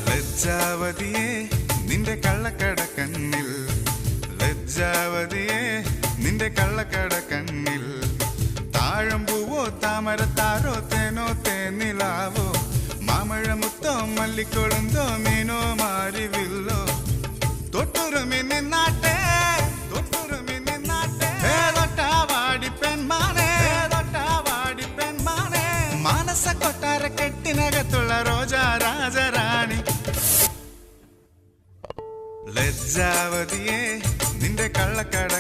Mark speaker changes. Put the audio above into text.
Speaker 1: ലജ്ജാവതിയെ നിന്റെ കള്ളക്കട കണ്ണിൽ, ലജ്ജാവതിയെ നിന്റെ കള്ളക്കട കണ്ണിൽ, താഴമ്പൂവോ താമരത്താരോ തേനോ തേനിലാവോ, മാമഴമുത്തോ മല്ലിക്കൊളുന്തോ മീനോ മാരിവില്ലോ, തൊട്ടുറുമി നിന്നാട്ടെ തൊട്ടുറുമി നിന്നാട്ടെ, തൊട്ടാവാടി പെൺമാനെ തൊട്ടാവാടി പെൺമാനെ, മാനസ കൊട്ടാര കെട്ടിനകത്തുള്ള റോജാ രാജറാണി. ലജ്ജാവതിയെ നിന്റെ കള്ളക്കട